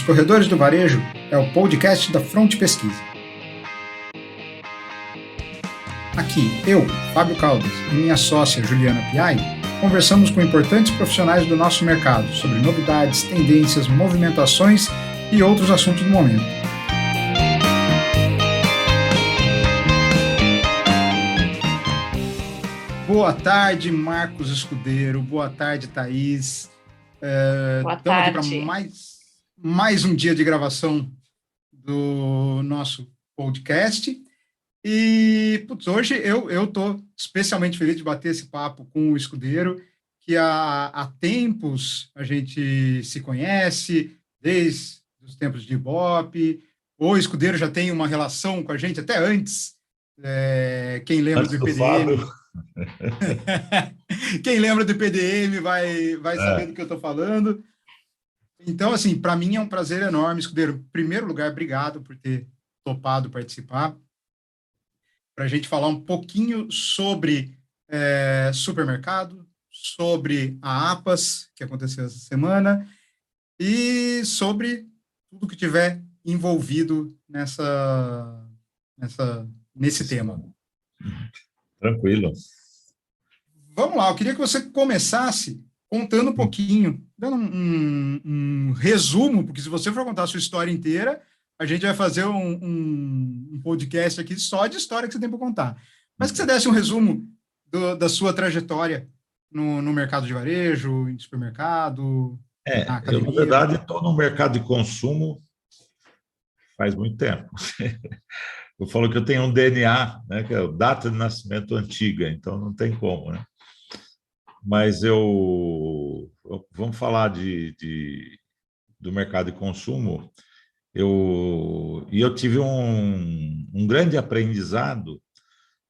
Os Corredores do Varejo é o podcast da Front Pesquisa. Aqui, eu, Fábio Caldas, e minha sócia Juliana Piai, conversamos com importantes profissionais do nosso mercado sobre novidades, tendências, movimentações e outros assuntos do momento. Boa tarde, Marcos Escudeiro. Boa tarde, Thaís. Boa Estamos aqui tarde. para mais um dia de gravação do nosso podcast. E, hoje eu estou especialmente feliz de bater esse papo com o Escudeiro, que há tempos a gente se conhece, desde os tempos de Ibope. O Escudeiro já tem uma relação com a gente até antes. Quem lembra Antes do do IPDM... Fábio. Quem lembra do IPDM vai saber do que eu estou falando. Então, assim, para mim é um prazer enorme, Escudeiro. Em primeiro lugar, obrigado por ter topado participar, para a gente falar um pouquinho sobre supermercado, sobre a APAS, que aconteceu essa semana, e sobre tudo que tiver envolvido nesse tema. Tranquilo. Vamos lá, eu queria que você começasse contando um pouquinho, dando um resumo, porque se você for contar a sua história inteira, a gente vai fazer um podcast aqui só de história que você tem para contar. Mas que você desse um resumo da sua trajetória no mercado de varejo, em supermercado, na academia. Eu, na verdade, estou no mercado de consumo faz muito tempo. Eu falo que eu tenho um DNA, né, que é a data de nascimento antiga, então não tem como, né? Mas vamos falar do mercado de consumo. Eu tive um grande aprendizado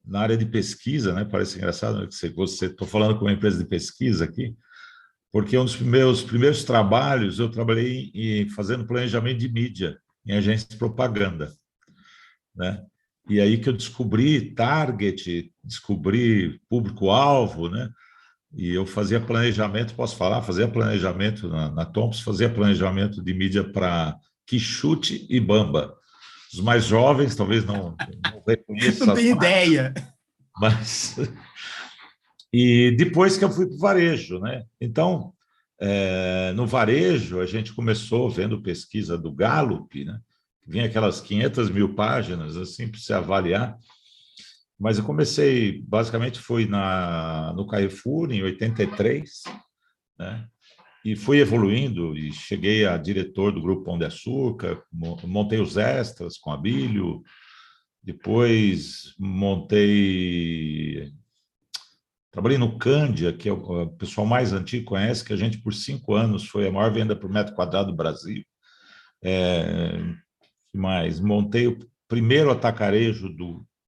na área de pesquisa, né? Parece engraçado, né, que você estou falando com uma empresa de pesquisa aqui, porque um dos meus primeiros trabalhos eu trabalhei fazendo planejamento de mídia em agência de propaganda, né? E aí que eu descobri target, descobri público-alvo, né? E eu fazia planejamento, posso falar? Fazia planejamento na Thompson, fazia planejamento de mídia para Quixote e Bamba. Os mais jovens talvez não reconheçam. Não tem ideia. Mas... E depois que eu fui para o varejo, né? Então, no varejo, a gente começou vendo pesquisa do Gallup, né? Vinha aquelas 500 mil páginas, assim, para você avaliar. Mas eu comecei, basicamente, foi no Carrefour, em 83, né? E fui evoluindo e cheguei a diretor do Grupo Pão de Açúcar, montei os extras com a Bílio, depois trabalhei no Cândia, que o pessoal mais antigo conhece, que a gente, por 5 anos, foi a maior venda por metro quadrado do Brasil. Que mais? Montei o primeiro atacarejo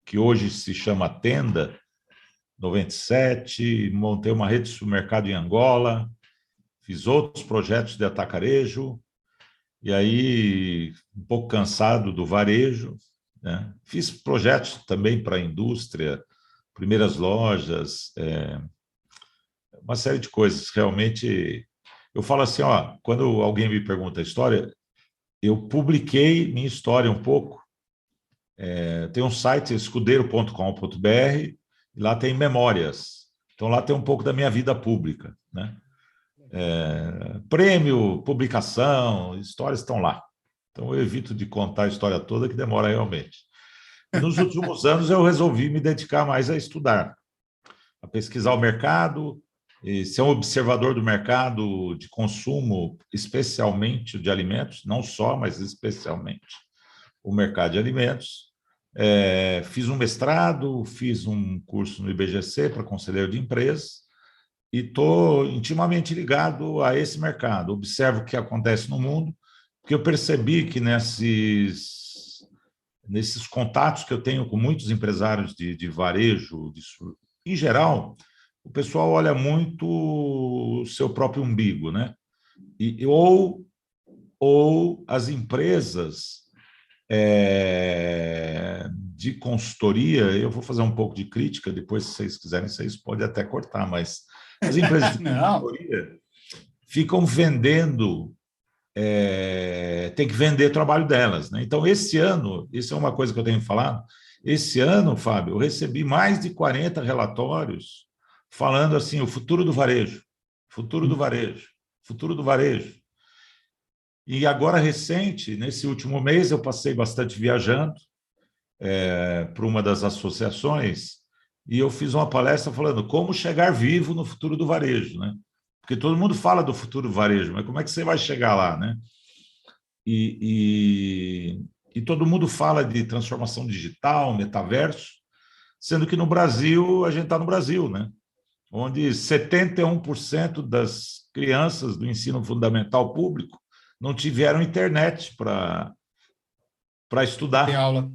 que hoje se chama Tenda, 97, montei uma rede de supermercado em Angola, fiz outros projetos de atacarejo, e aí, um pouco cansado do varejo, né? Fiz projetos também para a indústria, primeiras lojas, uma série de coisas. Realmente, eu falo assim, quando alguém me pergunta a história, eu publiquei minha história um pouco. Tem um site, escudeiro.com.br, e lá tem memórias. Então, lá tem um pouco da minha vida pública, né? Prêmio, publicação, histórias estão lá. Então, eu evito de contar a história toda, que demora realmente. E nos últimos anos, eu resolvi me dedicar mais a estudar, a pesquisar o mercado, e ser um observador do mercado de consumo, especialmente de alimentos, não só, mas especialmente o mercado de alimentos. Fiz um mestrado, fiz um curso no IBGC para conselheiro de empresas e estou intimamente ligado a esse mercado. Observo o que acontece no mundo, porque eu percebi que nesses contatos que eu tenho com muitos empresários de varejo, em geral, o pessoal olha muito o seu próprio umbigo, né? Ou as empresas de consultoria, eu vou fazer um pouco de crítica, depois, se vocês quiserem, vocês podem até cortar, mas as empresas de consultoria ficam vendendo tem que vender o trabalho delas, né? Então, esse ano, isso é uma coisa que eu tenho falado, esse ano, Fábio, eu recebi mais de 40 relatórios falando assim, o futuro do varejo, futuro do varejo, futuro do varejo. E agora, recente, nesse último mês, eu passei bastante viajando para uma das associações e eu fiz uma palestra falando como chegar vivo no futuro do varejo, né? Porque todo mundo fala do futuro do varejo, mas como é que você vai chegar lá, né? E todo mundo fala de transformação digital, metaverso, sendo que no Brasil, a gente está no Brasil, né? Onde 71% das crianças do ensino fundamental público não tiveram internet para Ter estudar. aula.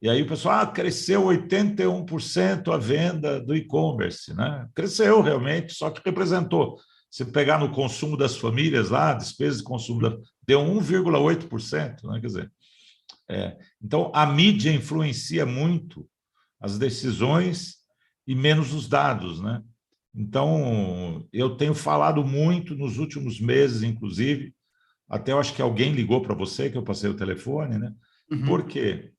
E aí o pessoal, cresceu 81% a venda do e-commerce, né? Cresceu realmente, só que representou. Se pegar no consumo das famílias lá, despesas de consumo, deu 1,8%, né? Quer dizer, então a mídia influencia muito as decisões e menos os dados, né? Então, eu tenho falado muito nos últimos meses, inclusive, até eu acho que alguém ligou para você, que eu passei o telefone, né? Por quê?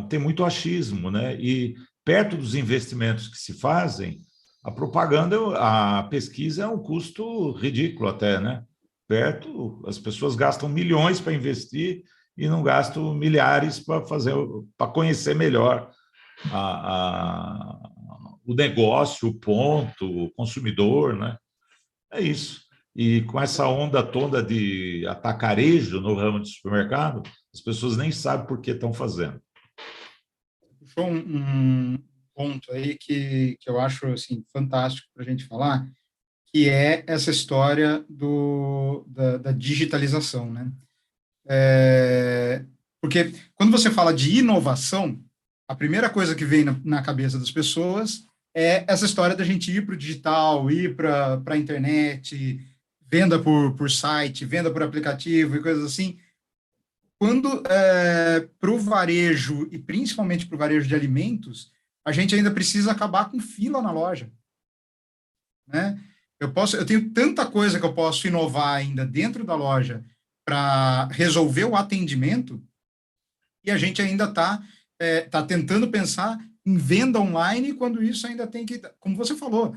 Tem muito achismo, né? E perto dos investimentos que se fazem, a propaganda, a pesquisa é um custo ridículo até, né? Perto, as pessoas gastam milhões para investir e não gastam milhares para fazer, para conhecer melhor o negócio, o ponto, o consumidor, né? É isso. E com essa onda toda de atacarejo no ramo de supermercado, as pessoas nem sabem por que estão fazendo. Puxou um ponto aí que eu acho assim, fantástico para a gente falar, que é essa história da digitalização, né? Porque quando você fala de inovação, a primeira coisa que vem na cabeça das pessoas é essa história da gente ir para o digital, ir para a internet, venda por site, venda por aplicativo e coisas assim. Quando para o varejo, e principalmente para o varejo de alimentos, a gente ainda precisa acabar com fila na loja, né? Eu tenho tanta coisa que eu posso inovar ainda dentro da loja para resolver o atendimento, e a gente ainda tá tentando pensar em venda online, quando isso ainda tem que, como você falou,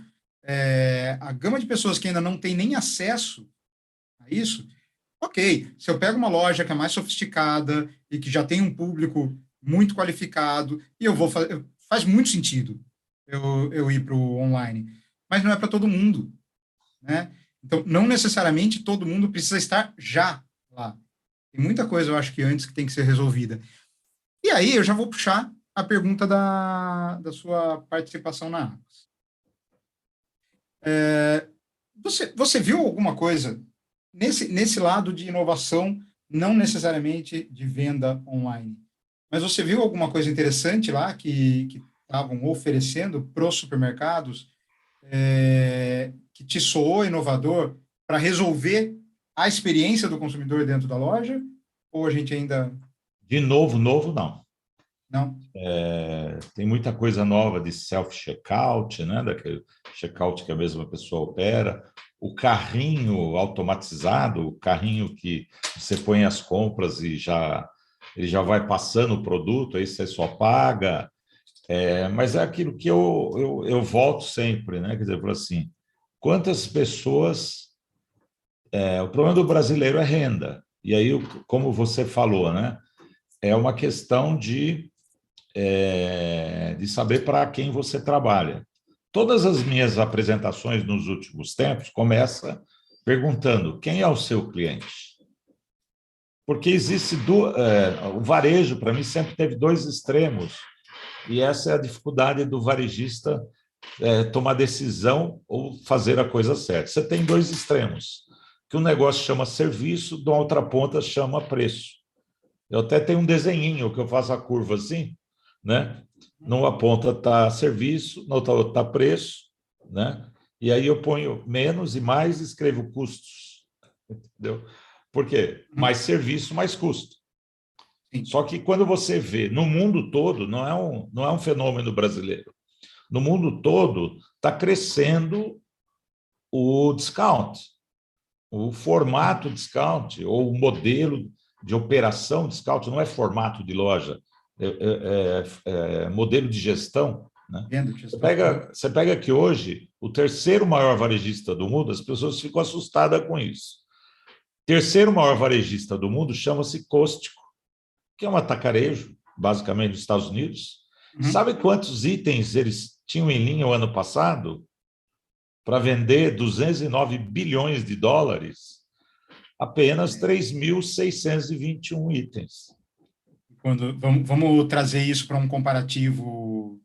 a gama de pessoas que ainda não tem nem acesso a isso. Ok, se eu pego uma loja que é mais sofisticada e que já tem um público muito qualificado, e eu vou fazer, faz muito sentido eu ir para o online, mas não é para todo mundo, né? Então, não necessariamente todo mundo precisa estar já lá. Tem muita coisa, eu acho que antes que tem que ser resolvida. E aí, eu já vou puxar a pergunta da sua participação na Arcos. Você viu alguma coisa nesse lado de inovação, não necessariamente de venda online, mas você viu alguma coisa interessante lá que estavam oferecendo para os supermercados, que te soou inovador para resolver a experiência do consumidor dentro da loja? Ou a gente ainda De novo, novo não. não? Tem muita coisa nova de self-checkout, né? Daquele checkout que a mesma pessoa opera, o carrinho automatizado, o carrinho que você põe as compras e ele já vai passando o produto, aí você só paga. Mas é aquilo que eu volto sempre, né? Quer dizer, eu falo assim, quantas pessoas... o problema do brasileiro é renda. E aí, como você falou, né? É uma questão de saber para quem você trabalha. Todas as minhas apresentações nos últimos tempos começam perguntando quem é o seu cliente. Porque o varejo, para mim, sempre teve dois extremos, e essa é a dificuldade do varejista tomar decisão ou fazer a coisa certa. Você tem dois extremos, que um negócio chama serviço, da outra ponta chama preço. Eu até tenho um desenhinho que eu faço a curva assim, né? Numa ponta está serviço, na outra está preço, né? E aí eu ponho menos e mais e escrevo custos, entendeu? Por quê? Mais serviço, mais custo. Sim. Só que quando você vê no mundo todo, não é um fenômeno brasileiro. No mundo todo está crescendo o discount. o formato discount ou o modelo de operação discount não é formato de loja, é modelo de gestão, né? Venda de gestão. Você pega que hoje o terceiro maior varejista do mundo, as pessoas ficam assustadas com isso. Terceiro maior varejista do mundo chama-se Costco, que é um atacarejo, basicamente, dos Estados Unidos. Sabe quantos itens eles tinham em linha o ano passado para vender 209 bilhões de dólares? Apenas 3.621 itens. Vamos trazer isso para um comparativo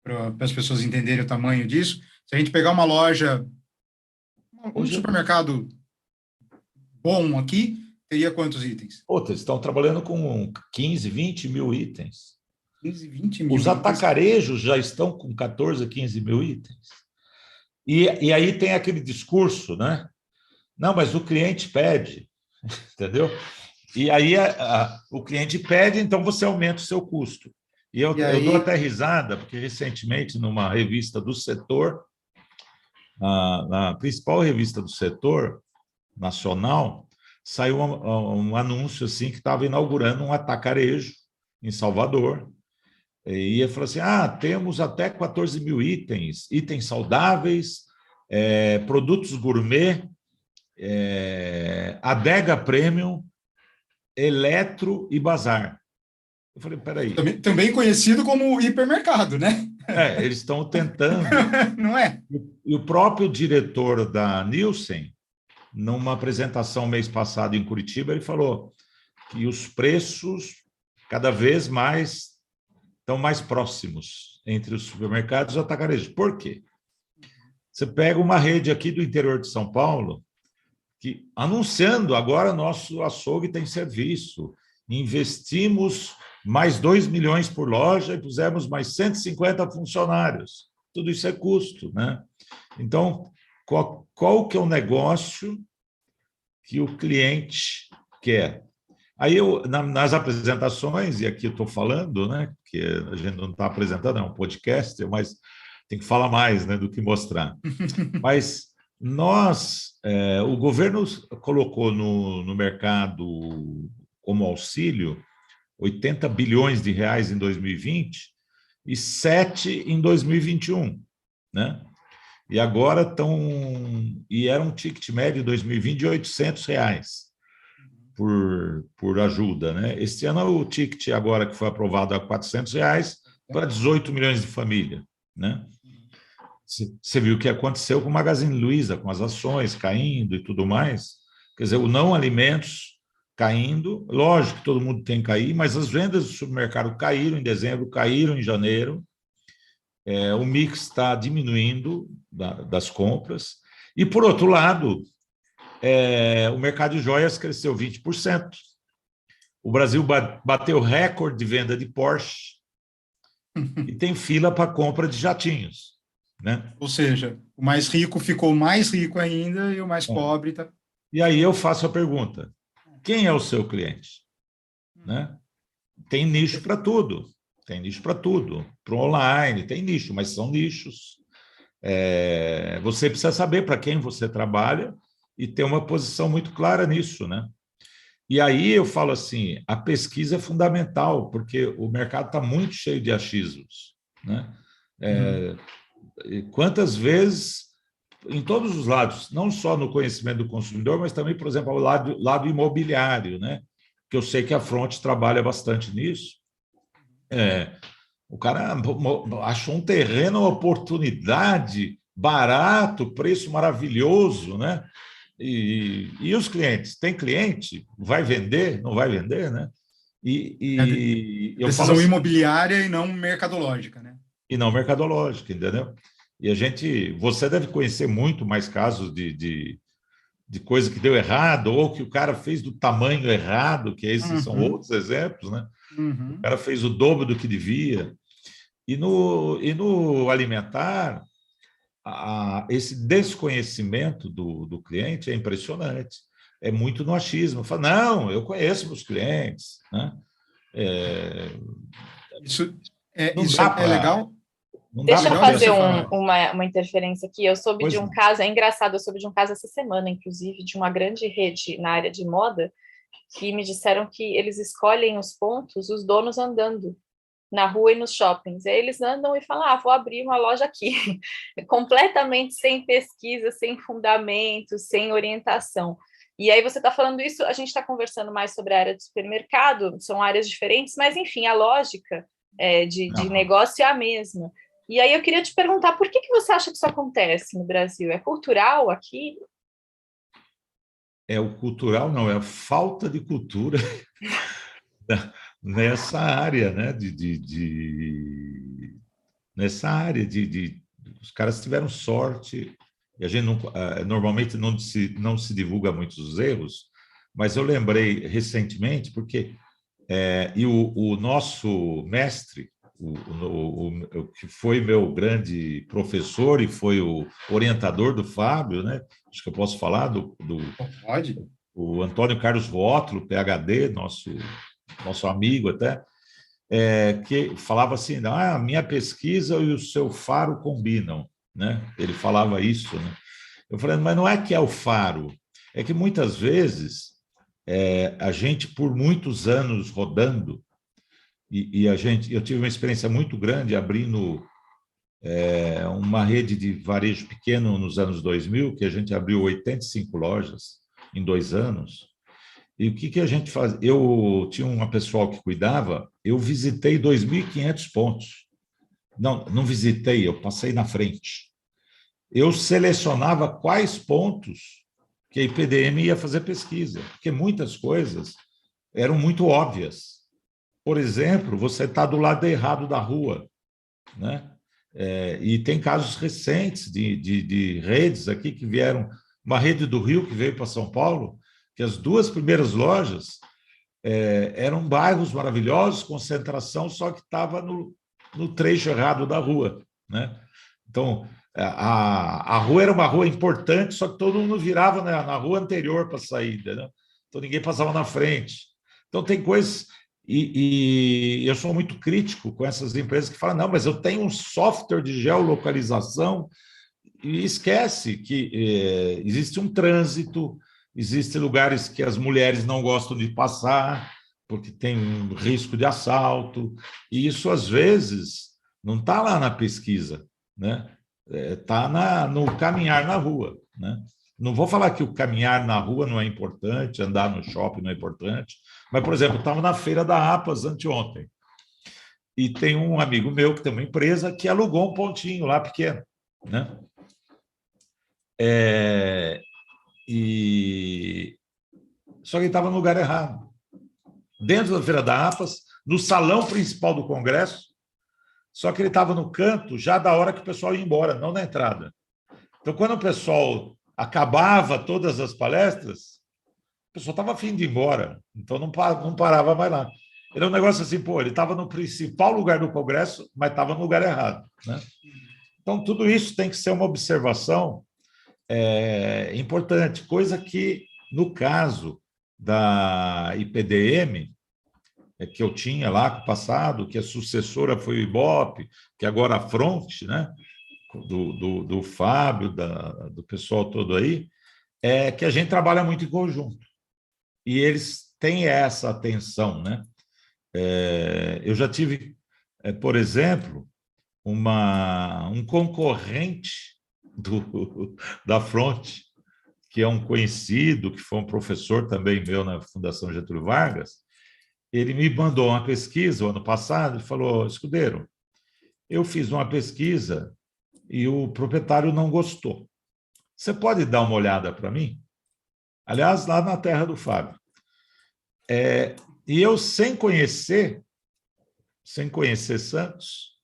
para as pessoas entenderem o tamanho disso. Se a gente pegar uma loja, um supermercado bom aqui, teria quantos itens? Eles estão trabalhando com 15, 20 mil itens. 15, 20 mil Os atacarejos já estão com 14, 15 mil itens. E aí tem aquele discurso, né? Não, mas o cliente pede, entendeu? E aí o cliente pede, então você aumenta o seu custo. Eu dou até risada, porque recentemente, numa revista do setor, na principal revista do setor nacional, saiu um anúncio assim que estava inaugurando um atacarejo em Salvador. E ele falou assim, temos até 14 mil itens saudáveis, produtos gourmet, adega premium, eletro e bazar. Eu falei, peraí. Também conhecido como hipermercado, né? Eles estão tentando. Não é? E o próprio diretor da Nielsen, numa apresentação mês passado em Curitiba, ele falou que os preços cada vez mais estão mais próximos entre os supermercados e os atacarejos. Por quê? Você pega uma rede aqui do interior de São Paulo, que anunciando agora nosso açougue tem serviço, investimos mais 2 milhões por loja e pusemos mais 150 funcionários. Tudo isso é custo, né? Então, qual que é o negócio que o cliente quer? Aí nas apresentações, e aqui eu estou falando, né, que a gente não está apresentando, é um podcast, mas tem que falar mais, né, do que mostrar. Mas o governo colocou no mercado como auxílio 80 bilhões de reais em 2020 e 7 em 2021, né? E agora era um ticket médio em 2020 de 800 reais por ajuda, né? Este ano o ticket agora que foi aprovado a 400 reais para 18 milhões de famílias, né? Você viu o que aconteceu com o Magazine Luiza, com as ações caindo e tudo mais. Quer dizer, o não alimentos caindo, lógico que todo mundo tem que cair, mas as vendas do supermercado caíram em dezembro, caíram em janeiro, o mix está diminuindo das compras, e, por outro lado, o mercado de joias cresceu 20%. O Brasil bateu recorde de venda de Porsche e tem fila para compra de jatinhos, né? Ou seja, o mais rico ficou mais rico ainda e o mais pobre está... E aí eu faço a pergunta, quem é o seu cliente? Né? Tem nicho para tudo, para o online, tem nicho, mas são nichos. Você precisa saber para quem você trabalha e ter uma posição muito clara nisso, né? E aí eu falo assim, a pesquisa é fundamental, porque o mercado está muito cheio de achismos, né? Quantas vezes, em todos os lados, não só no conhecimento do consumidor, mas também, por exemplo, ao lado imobiliário, né? Que eu sei que a Fronte trabalha bastante nisso. O cara achou um terreno, uma oportunidade, barato, preço maravilhoso, né? E os clientes? Tem cliente? Vai vender? Não vai vender, né? Decisão assim, imobiliária e não mercadológica, né? E não mercadológica, entendeu? E você deve conhecer muito mais casos de coisa que deu errado, ou que o cara fez do tamanho errado, que esses são outros exemplos, né? O cara fez o dobro do que devia. E no alimentar, esse desconhecimento do cliente é impressionante. É muito no achismo. Fala, não, eu conheço meus clientes, né? Isso é legal. Não dá Deixa eu para fazer falar. uma interferência aqui. Eu soube Pois de um não. caso, é engraçado, eu soube de um caso essa semana, inclusive, de uma grande rede na área de moda, que me disseram que eles escolhem os pontos, os donos andando na rua e nos shoppings. E aí eles andam e falam, vou abrir uma loja aqui, completamente sem pesquisa, sem fundamento, sem orientação. E aí você está falando isso, a gente está conversando mais sobre a área do supermercado, são áreas diferentes, mas enfim, a lógica de negócio é a mesma. E aí eu queria te perguntar, por que você acha que isso acontece no Brasil? É cultural aqui? É o cultural, não, é a falta de cultura nessa área, né? Nessa área os caras tiveram sorte, e a gente normalmente não se divulga muitos erros, mas eu lembrei recentemente, porque e o nosso mestre, o que foi meu grande professor e foi o orientador do Fábio, né? Acho que eu posso falar Pode? o Antônio Carlos Rótulo, PhD, nosso amigo até, que falava assim, a minha pesquisa e o seu faro combinam, né? Ele falava isso, né? Eu falei, mas não é que é o faro, é que muitas vezes a gente, por muitos anos rodando, eu tive uma experiência muito grande abrindo uma rede de varejo pequeno nos anos 2000, que a gente abriu 85 lojas em 2 anos. E o que a gente faz? Eu tinha uma pessoal que cuidava, eu visitei 2.500 pontos. Não visitei, eu passei na frente. Eu selecionava quais pontos que a IPDM ia fazer pesquisa, porque muitas coisas eram muito óbvias. Por exemplo, você está do lado errado da rua, né? E tem casos recentes de redes aqui que vieram, uma rede do Rio que veio para São Paulo, que as 2 primeiras lojas eram bairros maravilhosos, concentração, só que estava no trecho errado da rua, né? Então, a rua era uma rua importante, só que todo mundo virava na rua anterior para a saída, né? Então, ninguém passava na frente. Então, tem coisas... E eu sou muito crítico com essas empresas que falam, não, mas eu tenho um software de geolocalização, e esquece que existe um trânsito, existem lugares que as mulheres não gostam de passar, porque tem um risco de assalto, e isso, às vezes, não está lá na pesquisa, né? Está no caminhar na rua, né? Não vou falar que o caminhar na rua não é importante, andar no shopping não é importante, mas, por exemplo, estava na feira da APAS anteontem, e tem um amigo meu que tem uma empresa que alugou um pontinho lá pequeno, né? Só que ele estava no lugar errado. Dentro da Feira da APAS, no salão principal do Congresso, só que ele estava no canto já da hora que o pessoal ia embora, não na entrada. Então, quando o pessoal acabava todas as palestras, o pessoal estava a fim de ir embora, então não parava mais lá. Era um negócio assim, ele estava no principal lugar do Congresso, mas estava no lugar errado, né? Então, tudo isso tem que ser uma observação importante, coisa que, no caso da IPDM, que eu tinha lá no passado, que a sucessora foi o Ibope, que agora a Fronte, né, do Fábio, do pessoal todo aí, que a gente trabalha muito em conjunto. E eles têm essa atenção, né? Eu já tive, por exemplo, um concorrente da Fronte, que é um conhecido, que foi um professor também meu na Fundação Getúlio Vargas. Ele me mandou uma pesquisa o ano passado e falou, Escudeiro, eu fiz uma pesquisa e o proprietário não gostou. Você pode dar uma olhada para mim? Aliás, lá na terra do Fábio. E eu, sem conhecer Santos,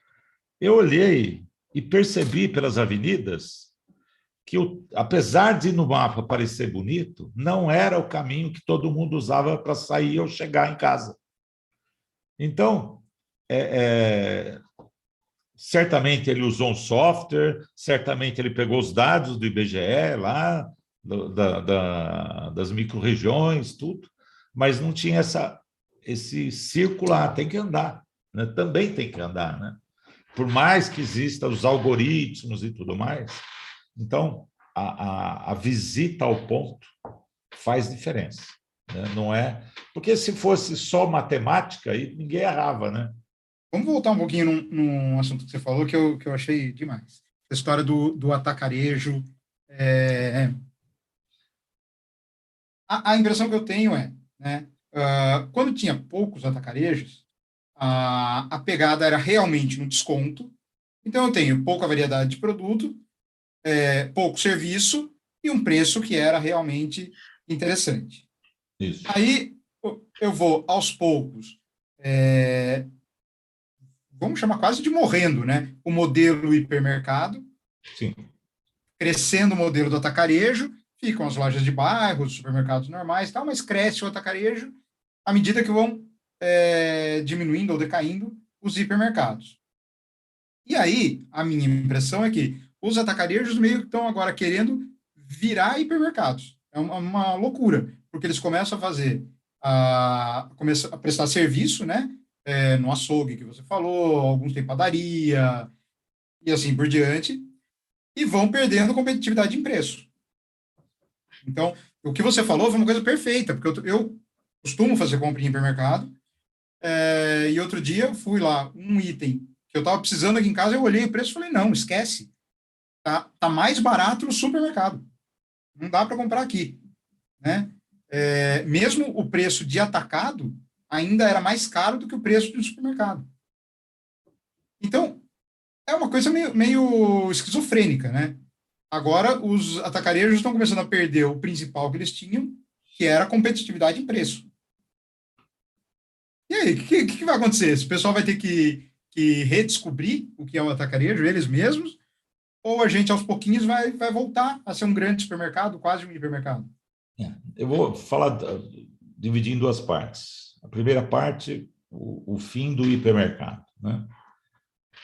eu olhei e percebi pelas avenidas que, apesar de no mapa parecer bonito, não era o caminho que todo mundo usava para sair ou chegar em casa. Então, certamente ele usou um software, certamente ele pegou os dados do IBGE lá, das micro-regiões, tudo, mas não tinha esse círculo lá, tem que andar, né? Também tem que andar, né? por mais que existam os algoritmos e tudo mais, então a visita ao ponto faz diferença, né? Não é... Porque se fosse só matemática, aí ninguém errava, né? Vamos voltar um pouquinho num assunto que você falou que eu achei demais. A história do atacarejo. A impressão que eu tenho é, né, quando tinha poucos atacarejos, a pegada era realmente no desconto. Então, eu tenho pouca variedade de produto, pouco serviço e um preço que era realmente interessante. Isso. Aí, eu vou, aos poucos, vamos chamar quase de morrendo, né? O modelo hipermercado, Sim. crescendo o modelo do atacarejo, ficam as lojas de bairro, os supermercados normais, tal, mas cresce o atacarejo à medida que vão diminuindo ou decaindo os hipermercados. E aí, a minha impressão é que os atacarejos meio que estão agora querendo virar hipermercados. É uma loucura, porque eles começam a fazer, começam a prestar serviço, né? No açougue que você falou, alguns têm padaria, e assim por diante, e vão perdendo competitividade em preço. Então, o que você falou foi uma coisa perfeita, porque eu costumo fazer compra em hipermercado, e outro dia eu fui lá, um item que eu estava precisando aqui em casa, eu olhei o preço e falei, não, esquece, tá mais barato no supermercado, não dá para comprar aqui, né? Mesmo o preço de atacado ainda era mais caro do que o preço do supermercado. Então, é uma coisa meio esquizofrênica, né? Agora, os atacarejos estão começando a perder o principal que eles tinham, que era a competitividade em preço. E aí, o que vai acontecer? Esse pessoal vai ter que redescobrir o que é o atacarejo, eles mesmos, ou a gente, aos pouquinhos, vai voltar a ser um grande supermercado, quase um hipermercado? Eu vou falar, dividir em duas partes. A primeira parte, o fim do hipermercado, né?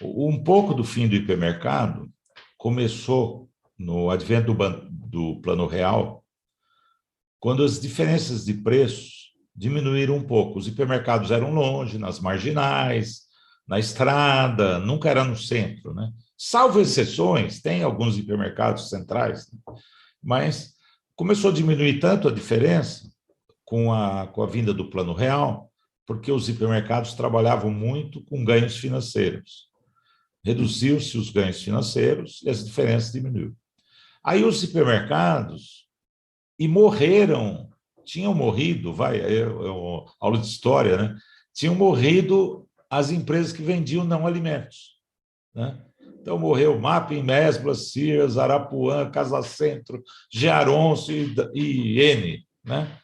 Um pouco do fim do hipermercado começou no advento do Plano Real, quando as diferenças de preços diminuíram um pouco. Os hipermercados eram longe, nas marginais, na estrada, nunca era no centro, né? Salvo exceções, tem alguns hipermercados centrais, né? Mas começou a diminuir tanto a diferença com a vinda do Plano Real, porque os hipermercados trabalhavam muito com ganhos financeiros. Reduziu-se os ganhos financeiros e as diferenças diminuíram. Aí os hipermercados tinham morrido, aula de história, né? Tinham morrido as empresas que vendiam não alimentos, né? Então morreu Mapim, Mesbla, Sears, Arapuã, Casa Centro, Gearonso e N, né?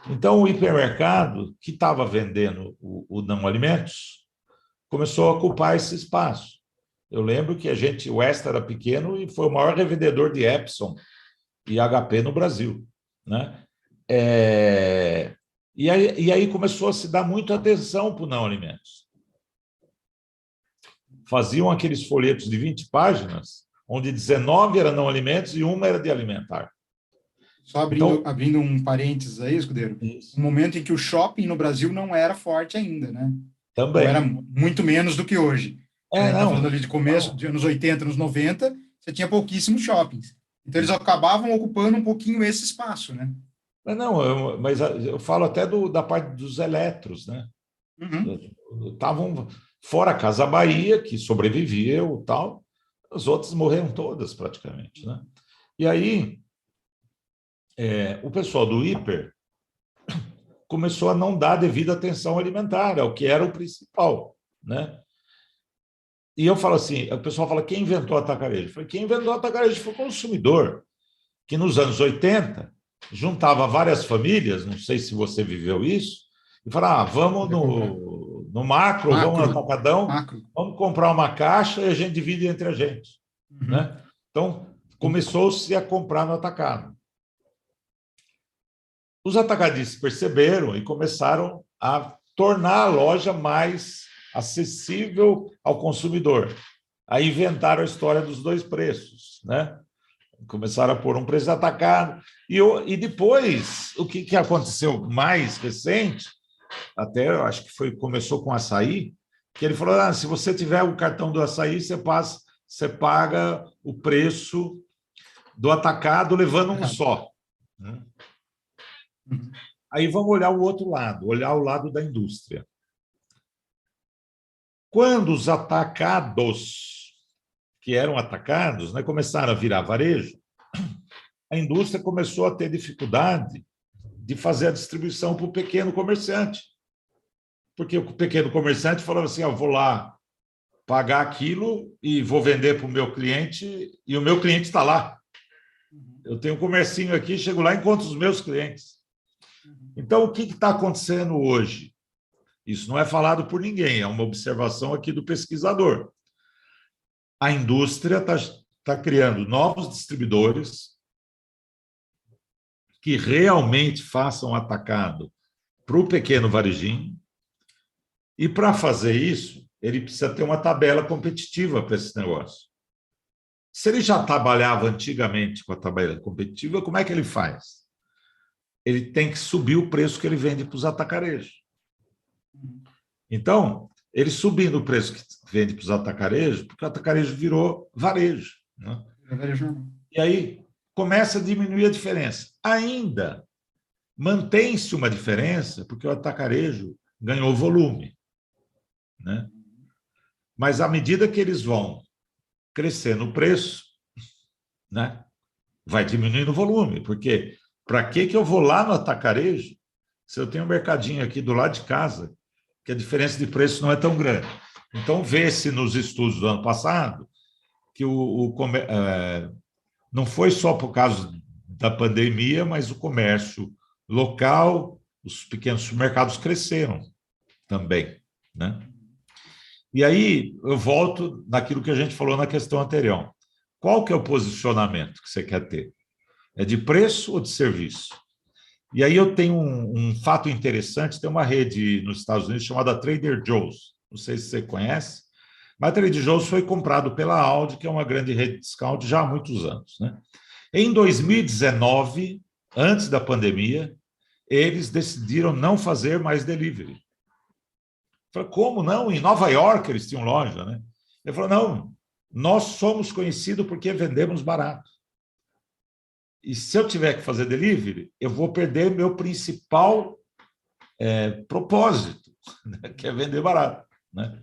Então o hipermercado que estava vendendo o não alimentos começou a ocupar esse espaço. Eu lembro que o Extra era pequeno e foi o maior revendedor de Epson e HP no Brasil, né? E aí começou a se dar muita atenção para o não alimentos. Faziam aqueles folhetos de 20 páginas, onde 19 eram não alimentos e uma era de alimentar. Só abrindo um parênteses aí, Escudeiro, um momento em que o shopping no Brasil não era forte ainda, né? Também. Ou era muito menos do que hoje. Tá falando ali de começo, de anos 80, anos 90, você tinha pouquíssimos shoppings. Então, eles acabavam ocupando um pouquinho esse espaço, né? Mas eu falo até da parte dos eletros, né? Estavam fora a Casa Bahia, que sobreviveu, tal, as outras morreram todas praticamente, né? E aí o pessoal do hiper começou a não dar devida atenção alimentar, ao que era o principal, né? E eu falo assim, o pessoal fala, quem inventou o atacarejo? Eu falei, quem inventou o atacarejo foi o consumidor, que nos anos 80 juntava várias famílias, não sei se você viveu isso, e falava, vamos no macro, vamos no atacadão, vamos comprar uma caixa e a gente divide entre a gente, né? Então, começou-se a comprar no atacado. Os atacadistas perceberam e começaram a tornar a loja mais acessível ao consumidor. Aí inventaram a história dos dois preços, né? Começaram a pôr um preço atacado. E depois, o que aconteceu mais recente, até eu acho que começou com açaí, que ele falou, se você tiver o cartão do Açaí, você paga o preço do atacado levando um só. Né? Uhum. Aí vamos olhar o outro lado, olhar o lado da indústria. Quando os atacados, que eram atacados, né, começaram a virar varejo, a indústria começou a ter dificuldade de fazer a distribuição para o pequeno comerciante. Porque o pequeno comerciante falava assim, eu vou lá pagar aquilo e vou vender para o meu cliente, e o meu cliente está lá. Eu tenho um comercinho aqui, chego lá e encontro os meus clientes. Então, o que está acontecendo hoje? Isso não é falado por ninguém, é uma observação aqui do pesquisador. A indústria está criando novos distribuidores que realmente façam atacado para o pequeno varejinho, e para fazer isso, ele precisa ter uma tabela competitiva para esse negócio. Se ele já trabalhava antigamente com a tabela competitiva, como é que ele faz? Ele tem que subir o preço que ele vende para os atacarejos. Então, ele subindo o preço que vende para os atacarejos, porque o atacarejo virou varejo. Né? E aí começa a diminuir a diferença. Ainda mantém-se uma diferença, porque o atacarejo ganhou volume. Né? Mas à medida que eles vão crescendo o preço, né, vai diminuindo o volume, porque para que eu vou lá no atacarejo se eu tenho um mercadinho aqui do lado de casa, que a diferença de preço não é tão grande? Então, vê-se nos estudos do ano passado que não foi só por causa da pandemia, mas o comércio local, os pequenos supermercados cresceram também, né? E aí eu volto naquilo que a gente falou na questão anterior. Qual que é o posicionamento que você quer ter? É de preço ou de serviço? E aí eu tenho um fato interessante, tem uma rede nos Estados Unidos chamada Trader Joe's, não sei se você conhece, mas a Trader Joe's foi comprado pela Aldi, que é uma grande rede de discount já há muitos anos. Né? Em 2019, antes da pandemia, eles decidiram não fazer mais delivery. Eu falei, como não? Em Nova York eles tinham loja, né? Ele falou, não, nós somos conhecidos porque vendemos barato. E se eu tiver que fazer delivery, eu vou perder meu principal propósito, né? Que é vender barato. Né?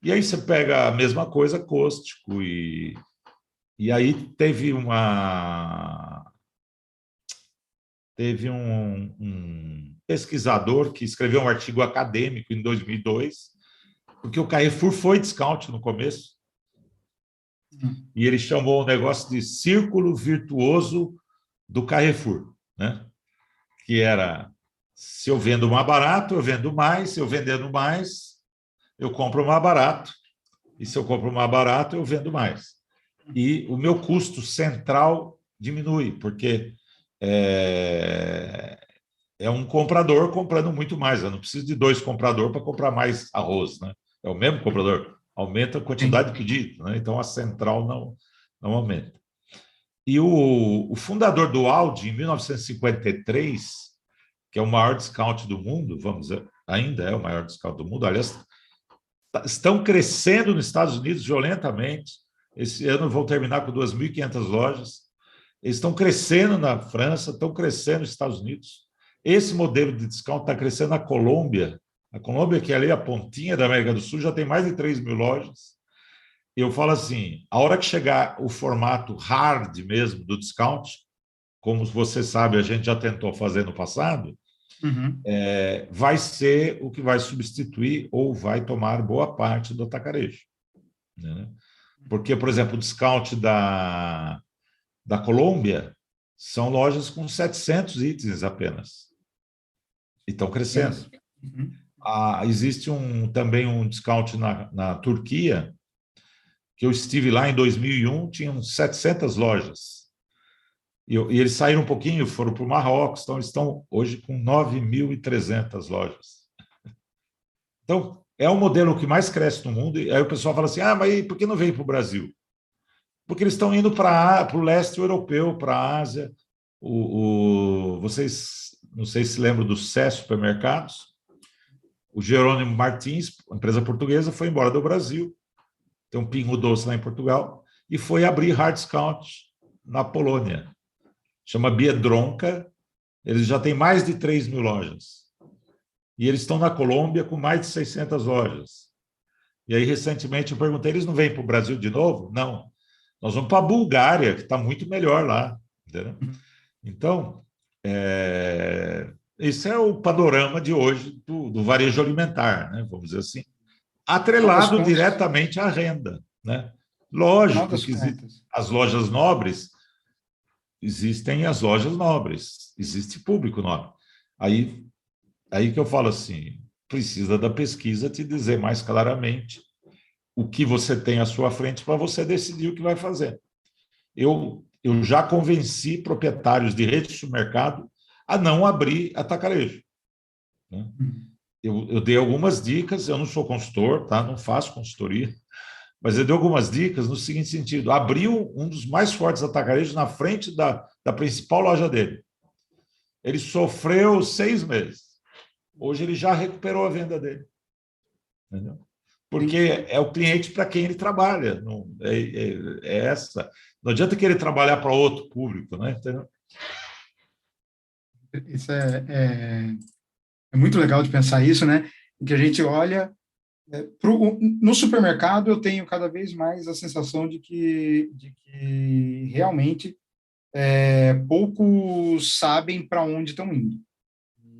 E aí você pega a mesma coisa, Costco, e aí teve um pesquisador que escreveu um artigo acadêmico em 2002, porque o Carrefour foi discount no começo, e ele chamou o negócio de círculo virtuoso do Carrefour, né? Que era, se eu vendo mais barato, eu vendo mais, se eu vendendo mais, eu compro mais barato, e se eu compro mais barato, eu vendo mais. E o meu custo central diminui, porque é um comprador comprando muito mais. Eu não preciso de 2 compradores para comprar mais arroz, né? É o mesmo comprador, aumenta a quantidade de pedido, né? Então a central não aumenta. E o fundador do Aldi, em 1953, que é o maior discount do mundo, vamos dizer, ainda é o maior discount do mundo, aliás, estão crescendo nos Estados Unidos violentamente. Esse ano vão terminar com 2.500 lojas. Eles estão crescendo na França, estão crescendo nos Estados Unidos. Esse modelo de discount está crescendo na Colômbia. A Colômbia, que é ali a pontinha da América do Sul, já tem mais de 3.000 lojas. Eu falo assim, a hora que chegar o formato hard mesmo do discount, como você sabe, a gente já tentou fazer no passado, vai ser o que vai substituir ou vai tomar boa parte do atacarejo. Né? Porque, por exemplo, o discount da Colômbia são lojas com 700 itens apenas. E estão crescendo. Existe também um discount na Turquia, que eu estive lá em 2001, tinham 700 lojas. E eles saíram um pouquinho, foram para o Marrocos, então eles estão hoje com 9.300 lojas. Então, é o modelo que mais cresce no mundo, e aí o pessoal fala assim, mas por que não veio para o Brasil? Porque eles estão indo para o leste europeu, para a Ásia. Vocês, não sei se lembram dos SES supermercados, o Jerônimo Martins, empresa portuguesa, foi embora do Brasil, tem um Pingo Doce lá em Portugal, e foi abrir hard discount na Polônia. Chama Biedronka, eles já têm mais de 3 mil lojas. E eles estão na Colômbia com mais de 600 lojas. E aí, recentemente, eu perguntei, eles não vêm para o Brasil de novo? Não. Nós vamos para a Bulgária, que está muito melhor lá. Entendeu? Então, esse é o panorama de hoje do varejo alimentar, né? Vamos dizer assim, atrelado diretamente à renda, né? Lógico que as lojas nobres, existem as lojas nobres, existe público nobre. Aí que eu falo assim, precisa da pesquisa te dizer mais claramente o que você tem à sua frente para você decidir o que vai fazer. Eu já convenci proprietários de rede de supermercado a não abrir atacarejo, né? Eu dei algumas dicas, eu não sou consultor, tá? Não faço consultoria, mas eu dei algumas dicas no seguinte sentido: abriu um dos mais fortes atacarejos na frente da principal loja dele. Ele sofreu 6 meses. Hoje ele já recuperou a venda dele. Entendeu? Porque é o cliente para quem ele trabalha. Não, é essa. Não adianta querer trabalhar para outro público, né? Entendeu? Isso é muito legal de pensar isso, né? Que a gente olha no supermercado, eu tenho cada vez mais a sensação de que realmente poucos sabem para onde estão indo.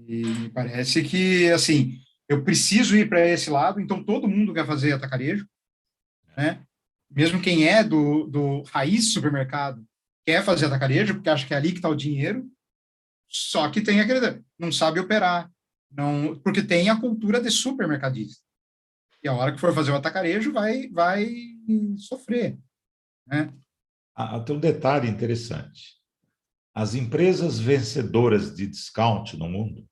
E me parece que, assim, eu preciso ir para esse lado, então todo mundo quer fazer atacarejo, né? Mesmo quem é do raiz supermercado quer fazer atacarejo, porque acha que é ali que está o dinheiro, só que tem aquele, não sabe operar, não, porque tem a cultura de supermercadista. E a hora que for fazer o atacarejo vai sofrer, né? Tem um detalhe interessante. As empresas vencedoras de discount no mundo,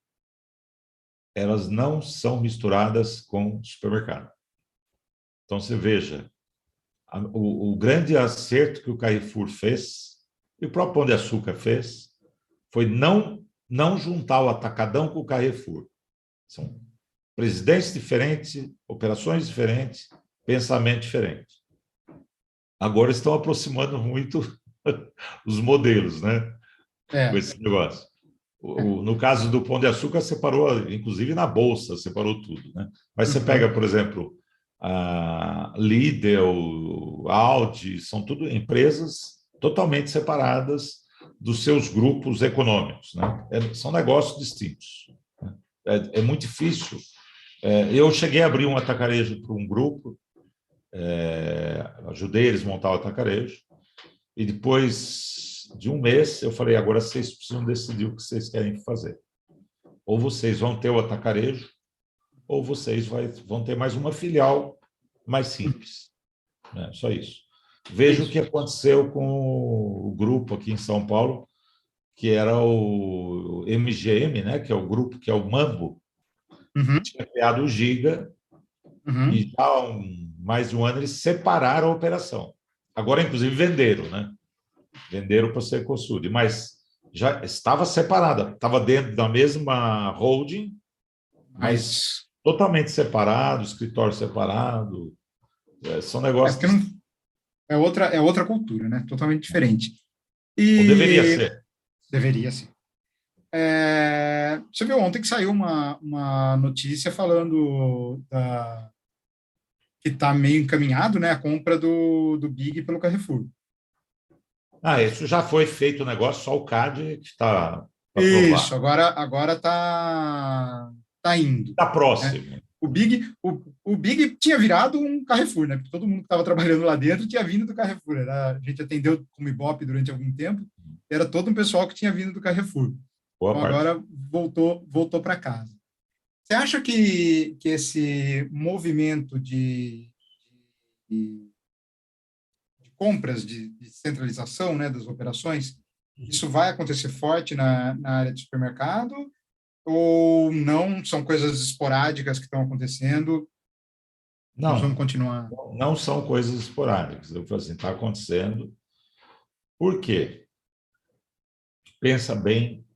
elas não são misturadas com supermercado. Então, você veja, o grande acerto que o Carrefour fez, e o próprio Pão de Açúcar fez, foi não juntar o Atacadão com o Carrefour. São presidentes diferentes, operações diferentes, pensamento diferente. Agora estão aproximando muito os modelos, né? Com esse negócio. No caso do Pão de Açúcar, separou, inclusive na bolsa, separou tudo, né? Mas você pega, por exemplo, a Lidl, Aldi, são tudo empresas totalmente separadas dos seus grupos econômicos, né? São negócios distintos. É muito difícil. Eu cheguei a abrir um atacarejo para um grupo, ajudei eles a montar o atacarejo, e depois de um mês, eu falei, agora vocês precisam decidir o que vocês querem fazer. Ou vocês vão ter o atacarejo, ou vocês vão ter mais uma filial mais simples. Né? Só isso. Veja o que aconteceu com o grupo aqui em São Paulo, que era o MGM, né? Que é o grupo, que é o Mambo, que tinha criado o Giga, e já há mais de um ano eles separaram a operação. Agora, inclusive, venderam, né? Venderam para o Cencosud, mas já estava separada, estava dentro da mesma holding, mas totalmente separado, escritório separado. São negócios... É outra cultura, né? Totalmente diferente. Ou deveria ser. Deveria ser. Você viu ontem que saiu uma notícia falando que está meio encaminhado, né, a compra do Big pelo Carrefour. Isso já foi feito o negócio, só o CAD que está para provar. Isso, agora está indo. Está próximo. Né? O Big tinha virado um Carrefour, né? Porque todo mundo que estava trabalhando lá dentro tinha vindo do Carrefour. A gente atendeu como Ibope durante algum tempo, era todo um pessoal que tinha vindo do Carrefour. Então, agora voltou para casa. Você acha que esse movimento de compras, de centralização, né, das operações, isso vai acontecer forte na área de supermercado? Ou não, são coisas esporádicas que estão acontecendo? Não, nós vamos continuar. Não são coisas esporádicas. Eu falo assim, está acontecendo. Por quê? Pensa bem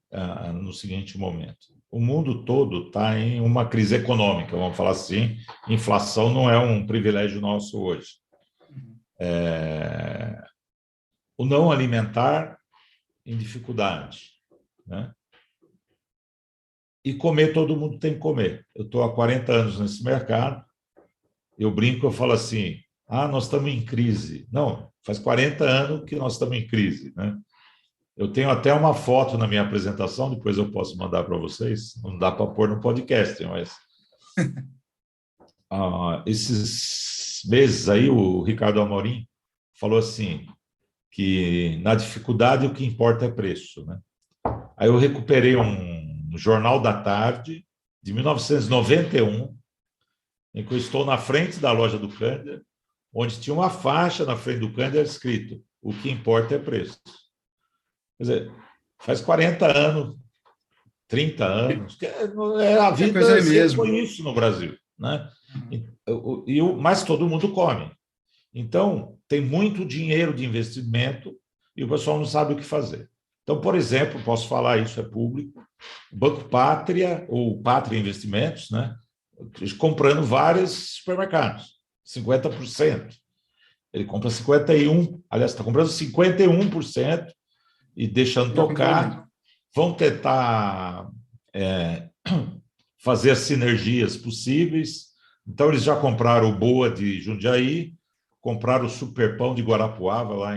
no seguinte momento. o mundo todo está em uma crise econômica, vamos falar assim. Inflação não é um privilégio nosso hoje. O não alimentar em dificuldade, né? E comer, todo mundo tem que comer. Eu estou há 40 anos nesse mercado, eu brinco, eu falo assim, nós estamos em crise. Não, faz 40 anos que nós estamos em crise, né? Eu tenho até uma foto na minha apresentação, depois eu posso mandar para vocês, não dá para pôr no podcast, mas esses meses aí o Ricardo Amorim falou assim, que na dificuldade o que importa é preço, né? Aí eu recuperei um Jornal da Tarde, de 1991, em que eu estou na frente da loja do Cândido, onde tinha uma faixa na frente do Cândido escrito, o que importa é preço. Quer dizer, faz 40 anos, 30 anos, a vida sempre foi isso no Brasil, né? Mas todo mundo come. Então, tem muito dinheiro de investimento e o pessoal não sabe o que fazer. Então, por exemplo, posso falar, isso é público, o Banco Pátria, ou Pátria Investimentos, né? Comprando vários supermercados, 50%. Ele compra 51%, aliás, está comprando 51%, e deixando tocar, vão tentar fazer as sinergias possíveis. Então, eles já compraram o Boa de Jundiaí, compraram o Superpão de Guarapuava, lá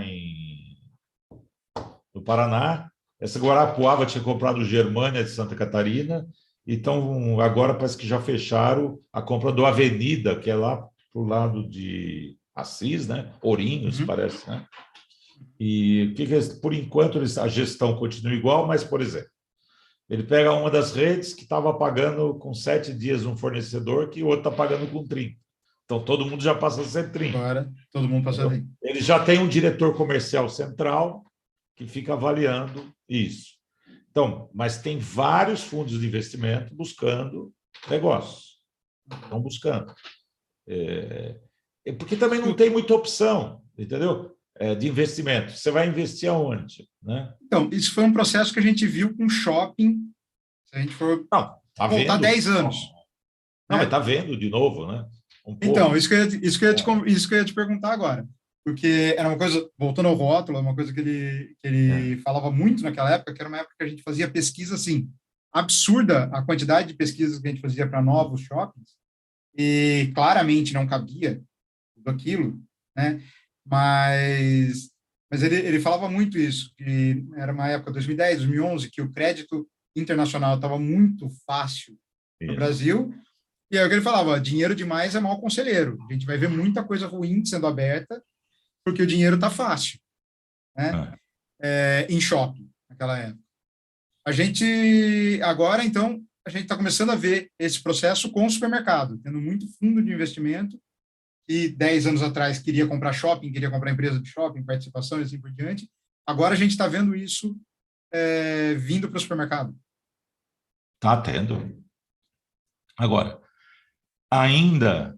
no Paraná. Essa Guarapuava tinha comprado o Germânia de Santa Catarina, então agora parece que já fecharam a compra do Avenida, que é lá para o lado de Assis, né? Ourinhos, parece, né? E por enquanto a gestão continua igual, mas, por exemplo, ele pega uma das redes que estava pagando com 7 dias um fornecedor que o outro está pagando com 30. Então, todo mundo já passa a ser 30. Agora, todo mundo passa a 30. Ele já tem um diretor comercial central que fica avaliando isso. Então, mas tem vários fundos de investimento buscando negócios. Estão buscando. Porque também não tem muita opção, entendeu? De investimento. Você vai investir aonde, né? Então, isso foi um processo que a gente viu com shopping, se a gente for voltar 10 anos. Não, mas está vendo de novo, né? Então, isso que eu ia te perguntar agora. Porque era uma coisa, voltando ao rótulo, uma coisa que ele falava muito naquela época, que era uma época que a gente fazia pesquisa, assim, absurda a quantidade de pesquisas que a gente fazia para novos shoppings, e claramente não cabia tudo aquilo, né? Mas ele falava muito isso, que era uma época, 2010, 2011, que o crédito internacional estava muito fácil no Brasil, e aí o que ele falava, dinheiro demais é mau conselheiro, a gente vai ver muita coisa ruim sendo aberta, porque o dinheiro está fácil, né? Em shopping, naquela época. A gente, agora, então, a gente está começando a ver esse processo com o supermercado, tendo muito fundo de investimento, que 10 anos atrás queria comprar shopping, queria comprar empresa de shopping, participação e assim por diante. Agora a gente está vendo isso vindo para o supermercado. Está tendo. Agora, ainda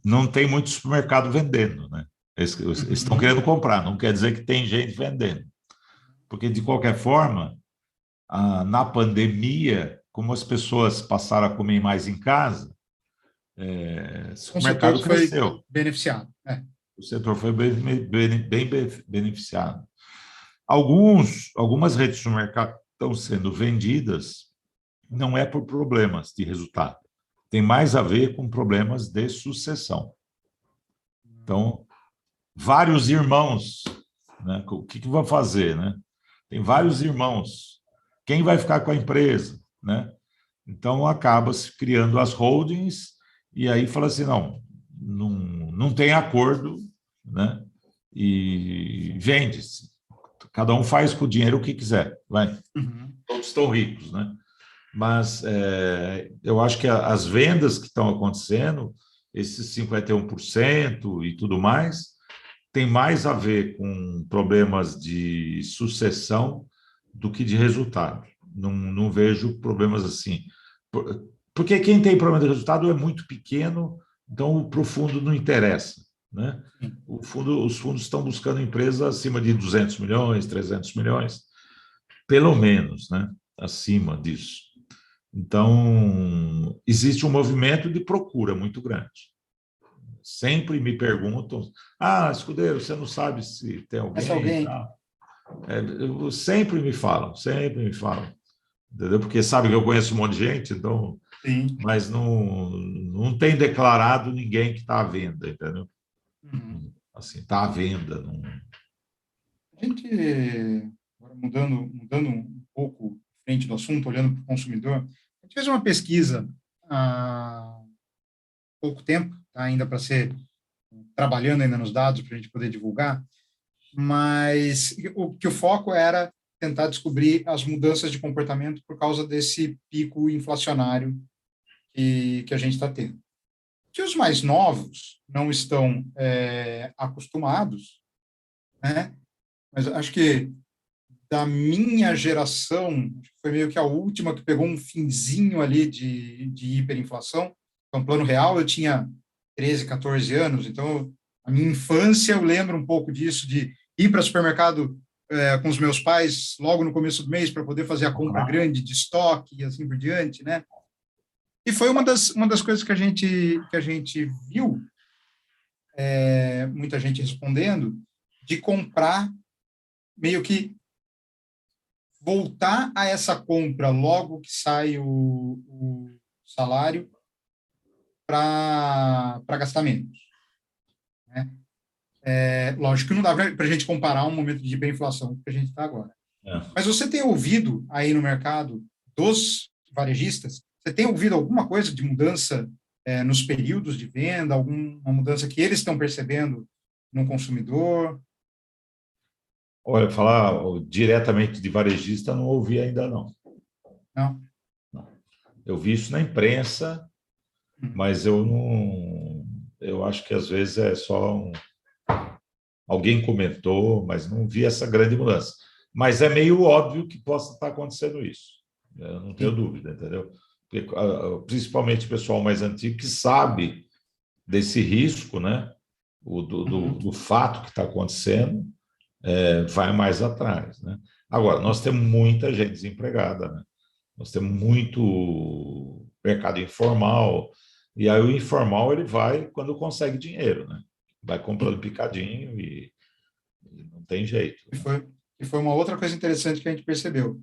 não tem muito supermercado vendendo, né? Eles estão querendo comprar, não quer dizer que tem gente vendendo. Porque, de qualquer forma, na pandemia, como as pessoas passaram a comer mais em casa, o mercado cresceu. Foi beneficiado. O setor foi bem beneficiado. Algumas redes de supermercado estão sendo vendidas, não é por problemas de resultado, tem mais a ver com problemas de sucessão. Então, vários irmãos, né? O que vão fazer, né? Tem vários irmãos. Quem vai ficar com a empresa, né? Então, acaba se criando as holdings e aí fala assim, não tem acordo, né? E vende-se. Cada um faz com o dinheiro o que quiser, vai. Todos estão ricos, né? Mas eu acho que as vendas que estão acontecendo, esses 51% e tudo mais, tem mais a ver com problemas de sucessão do que de resultado. Não vejo problemas assim. Porque quem tem problema de resultado é muito pequeno, então para o fundo não interessa, né? Os fundos estão buscando empresas acima de 200 milhões, 300 milhões. pelo menos, né, acima disso. Então, existe um movimento de procura muito grande. Sempre me perguntam, escudeiro, você não sabe se tem Essa alguém? alguém. Sempre me falam, entendeu? Porque sabe que eu conheço um monte de gente, então, Sim. mas não tem declarado ninguém que está à venda, entendeu? Uhum. Assim, está à venda. Não... A gente, agora mudando um pouco frente do assunto, olhando para o consumidor, a gente fez uma pesquisa há pouco tempo, tá, ainda para ser trabalhando ainda nos dados para a gente poder divulgar, mas o foco era tentar descobrir as mudanças de comportamento por causa desse pico inflacionário que a gente está tendo. Que os mais novos não estão acostumados, né? Mas acho que da minha geração, foi meio que a última que pegou um finzinho ali de hiperinflação. Então, plano real, eu tinha 13, 14 anos, então a minha infância eu lembro um pouco disso, de ir para o supermercado com os meus pais logo no começo do mês para poder fazer a compra grande de estoque e assim por diante, né? E foi uma das coisas que a gente viu, muita gente respondendo, de comprar meio que voltar a essa compra logo que sai o salário para gastar menos, né? Lógico que não dá para a gente comparar um momento de hiperinflação que a gente está agora. Mas você tem ouvido aí no mercado dos varejistas, você tem ouvido alguma coisa de mudança nos períodos de venda, alguma mudança que eles estão percebendo no consumidor? Olha, falar diretamente de varejista não ouvi ainda, não. Não? Eu vi isso na imprensa, mas eu não... Eu acho que às vezes é só alguém comentou, mas não vi essa grande mudança. Mas é meio óbvio que possa estar acontecendo isso. Eu não tenho dúvida, entendeu? Porque, principalmente o pessoal mais antigo que sabe desse risco, né? Do fato que está acontecendo, vai mais atrás, né? Agora, nós temos muita gente desempregada, né? Nós temos muito mercado informal, e aí o informal ele vai quando consegue dinheiro, né? Vai comprando picadinho e não tem jeito. E foi uma outra coisa interessante que a gente percebeu,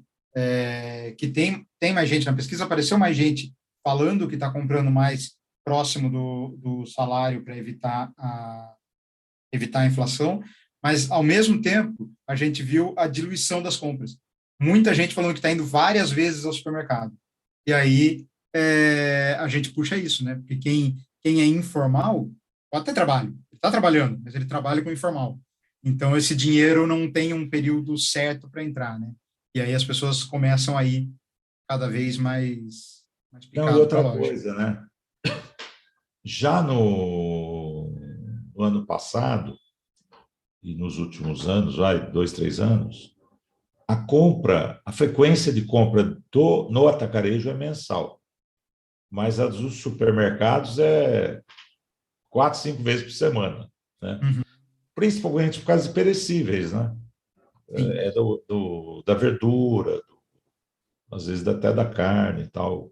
que tem mais gente, na pesquisa apareceu mais gente falando que está comprando mais próximo do salário para evitar a inflação, mas, ao mesmo tempo, a gente viu a diluição das compras. Muita gente falando que está indo várias vezes ao supermercado. E aí a gente puxa isso, né? Porque quem é informal pode ter trabalho, ele está trabalhando, mas ele trabalha com informal. Então, esse dinheiro não tem um período certo para entrar, né? E aí as pessoas começam a ir cada vez mais Não, e picado para a outra loja. coisa, né? Já no ano passado, e nos últimos anos, 2, 3 anos, a frequência de compra no atacarejo é mensal, mas a dos supermercados é 4, 5 vezes por semana, né? Uhum. Principalmente por causa de perecíveis, né? Da verdura, às vezes até da carne e tal,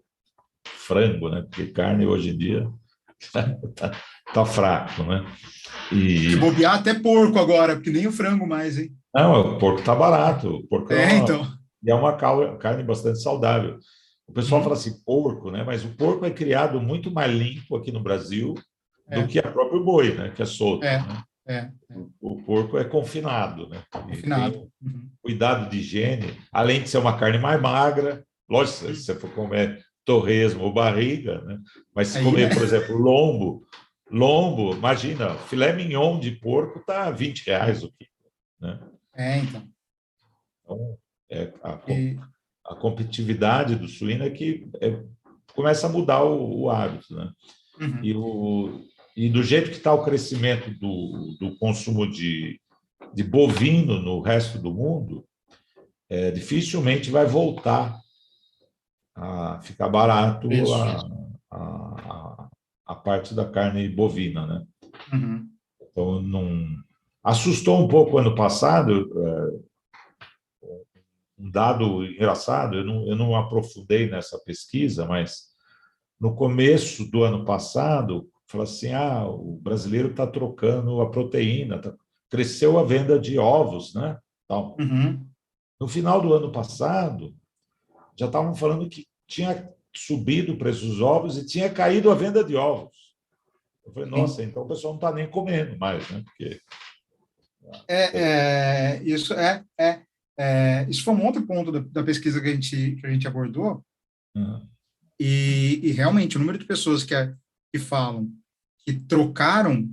frango, né? Porque carne hoje em dia tá fraco, né? Se bobear até porco agora, porque nem o frango mais, hein? Não, o porco tá barato, o porco Então. é uma carne bastante saudável. O pessoal fala assim, porco, né? Mas o porco é criado muito mais limpo aqui no Brasil do que a própria boi, né? Que é solto. Né? O porco é confinado, né? Confinado. Tem cuidado de higiene, além de ser uma carne mais magra. Lógico, se você for comer torresmo ou barriga, né? Mas se comer, né? Por exemplo, lombo, imagina, filé mignon de porco tá R$20 o quilo, né? Então. Então, a competitividade do suíno é que começa a mudar o hábito, né? E do jeito que está o crescimento do consumo de bovino no resto do mundo, dificilmente vai voltar a ficar barato a parte da carne bovina, né? Então, assustou um pouco ano passado um dado engraçado, eu não aprofundei nessa pesquisa, mas no começo do ano passado, fala assim, o brasileiro está trocando a proteína, cresceu a venda de ovos, né? Tal. Uhum. No final do ano passado, já estavam falando que tinha subido o preço dos ovos e tinha caído a venda de ovos. Eu falei, nossa, então o pessoal não está nem comendo mais, né? Porque... Isso foi um outro ponto da pesquisa que a gente abordou, e realmente o número de pessoas que falam que trocaram,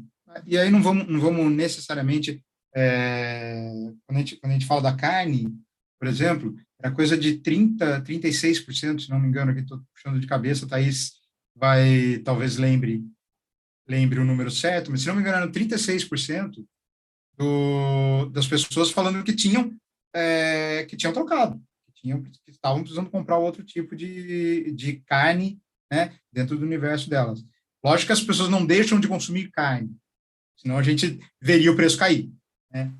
e aí não vamos necessariamente, quando a gente fala da carne, por exemplo, era coisa de 36%, se não me engano, aqui estou puxando de cabeça, Thaís vai, talvez lembre o número certo, mas se não me engano, eram 36% das pessoas falando que tinham trocado, que estavam precisando comprar outro tipo de carne, né, dentro do universo delas. Lógico que as pessoas não deixam de consumir carne, senão a gente veria o preço cair, né?